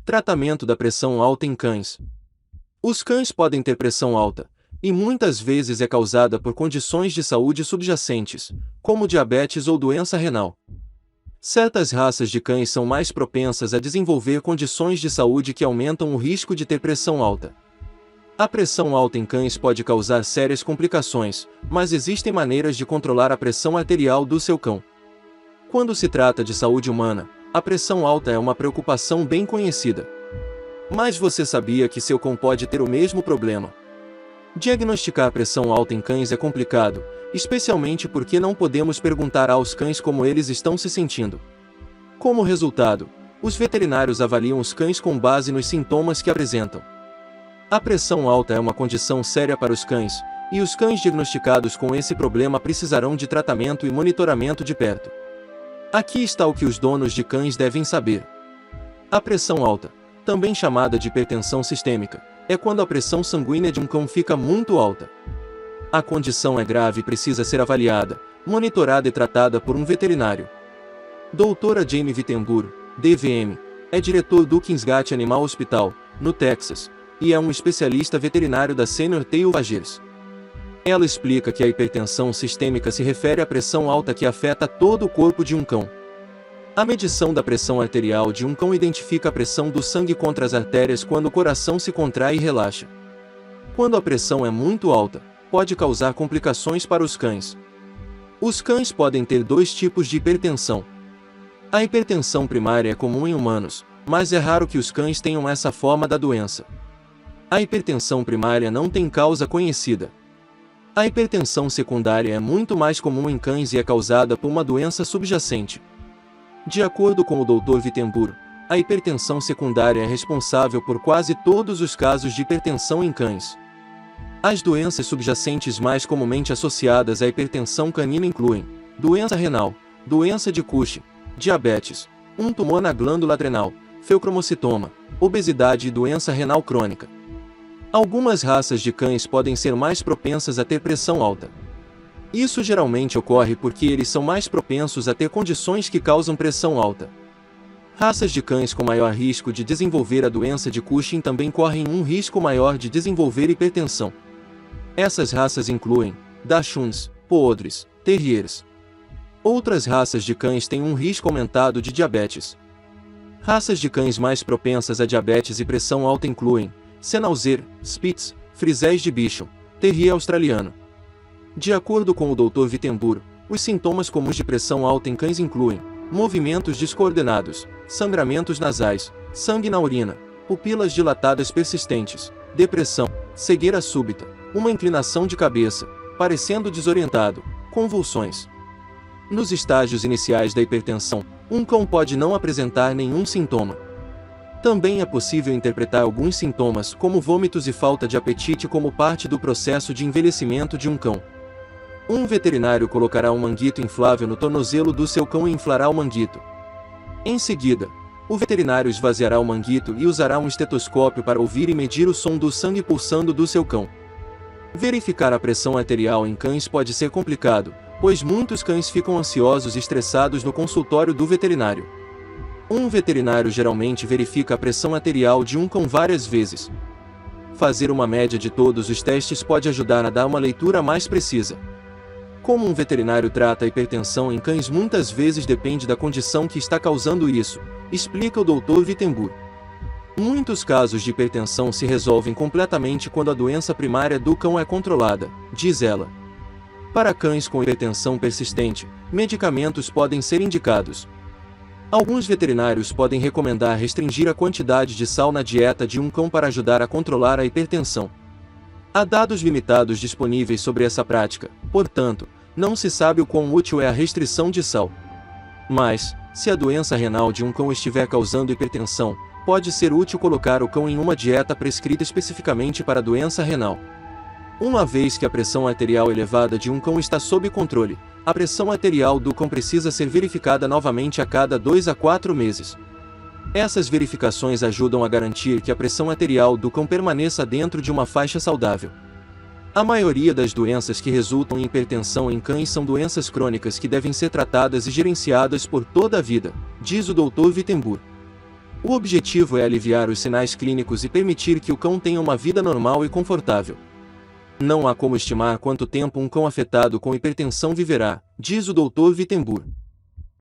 Tratamento da pressão alta em cães. Os cães podem ter pressão alta, e muitas vezes é causada por condições de saúde subjacentes, como diabetes ou doença renal. Certas raças de cães são mais propensas a desenvolver condições de saúde que aumentam o risco de ter pressão alta. A pressão alta em cães pode causar sérias complicações, mas existem maneiras de controlar a pressão arterial do seu cão. Quando se trata de saúde humana, a pressão alta é uma preocupação bem conhecida. Mas você sabia que seu cão pode ter o mesmo problema? Diagnosticar pressão alta em cães é complicado, especialmente porque não podemos perguntar aos cães como eles estão se sentindo. Como resultado, os veterinários avaliam os cães com base nos sintomas que apresentam. A pressão alta é uma condição séria para os cães, e os cães diagnosticados com esse problema precisarão de tratamento e monitoramento de perto. Aqui está o que os donos de cães devem saber. A pressão alta, também chamada de hipertensão sistêmica, é quando a pressão sanguínea de um cão fica muito alta. A condição é grave e precisa ser avaliada, monitorada e tratada por um veterinário. Doutora Jamie Wittenburg, DVM, é diretor do Kingsgate Animal Hospital, no Texas, e é um especialista veterinário da Senior Tail Vagers. Ela explica que a hipertensão sistêmica se refere à pressão alta que afeta todo o corpo de um cão. A medição da pressão arterial de um cão identifica a pressão do sangue contra as artérias quando o coração se contrai e relaxa. Quando a pressão é muito alta, pode causar complicações para os cães. Os cães podem ter dois tipos de hipertensão. A hipertensão primária é comum em humanos, mas é raro que os cães tenham essa forma da doença. A hipertensão primária não tem causa conhecida. A hipertensão secundária é muito mais comum em cães e é causada por uma doença subjacente. De acordo com o Dr. Wittenburg, a hipertensão secundária é responsável por quase todos os casos de hipertensão em cães. As doenças subjacentes mais comumente associadas à hipertensão canina incluem doença renal, doença de Cushing, diabetes, um tumor na glândula adrenal, feucromocitoma, obesidade e doença renal crônica. Algumas raças de cães podem ser mais propensas a ter pressão alta. Isso geralmente ocorre porque eles são mais propensos a ter condições que causam pressão alta. Raças de cães com maior risco de desenvolver a doença de Cushing também correm um risco maior de desenvolver hipertensão. Essas raças incluem Dachshunds, Poodles, Terriers. Outras raças de cães têm um risco aumentado de diabetes. Raças de cães mais propensas a diabetes e pressão alta incluem Schnauzer, Spitz, Frisés de Bichon, Terrier australiano. De acordo com o Dr. Wittenburg, os sintomas comuns de pressão alta em cães incluem movimentos descoordenados, sangramentos nasais, sangue na urina, pupilas dilatadas persistentes, depressão, cegueira súbita, uma inclinação de cabeça, parecendo desorientado, convulsões. Nos estágios iniciais da hipertensão, um cão pode não apresentar nenhum sintoma. Também é possível interpretar alguns sintomas como vômitos e falta de apetite como parte do processo de envelhecimento de um cão. Um veterinário colocará um manguito inflável no tornozelo do seu cão e inflará o manguito. Em seguida, o veterinário esvaziará o manguito e usará um estetoscópio para ouvir e medir o som do sangue pulsando do seu cão. Verificar a pressão arterial em cães pode ser complicado, pois muitos cães ficam ansiosos e estressados no consultório do veterinário. Um veterinário geralmente verifica a pressão arterial de um cão várias vezes. Fazer uma média de todos os testes pode ajudar a dar uma leitura mais precisa. Como um veterinário trata a hipertensão em cães muitas vezes depende da condição que está causando isso, explica o Dr. Wittenburg. Muitos casos de hipertensão se resolvem completamente quando a doença primária do cão é controlada, diz ela. Para cães com hipertensão persistente, medicamentos podem ser indicados. Alguns veterinários podem recomendar restringir a quantidade de sal na dieta de um cão para ajudar a controlar a hipertensão. Há dados limitados disponíveis sobre essa prática, portanto, não se sabe o quão útil é a restrição de sal. Mas, se a doença renal de um cão estiver causando hipertensão, pode ser útil colocar o cão em uma dieta prescrita especificamente para a doença renal. Uma vez que a pressão arterial elevada de um cão está sob controle, a pressão arterial do cão precisa ser verificada novamente a cada 2 a 4 meses. Essas verificações ajudam a garantir que a pressão arterial do cão permaneça dentro de uma faixa saudável. A maioria das doenças que resultam em hipertensão em cães são doenças crônicas que devem ser tratadas e gerenciadas por toda a vida, diz o Dr. Wittenburg. O objetivo é aliviar os sinais clínicos e permitir que o cão tenha uma vida normal e confortável. Não há como estimar quanto tempo um cão afetado com hipertensão viverá, diz o Dr. Wittenburg.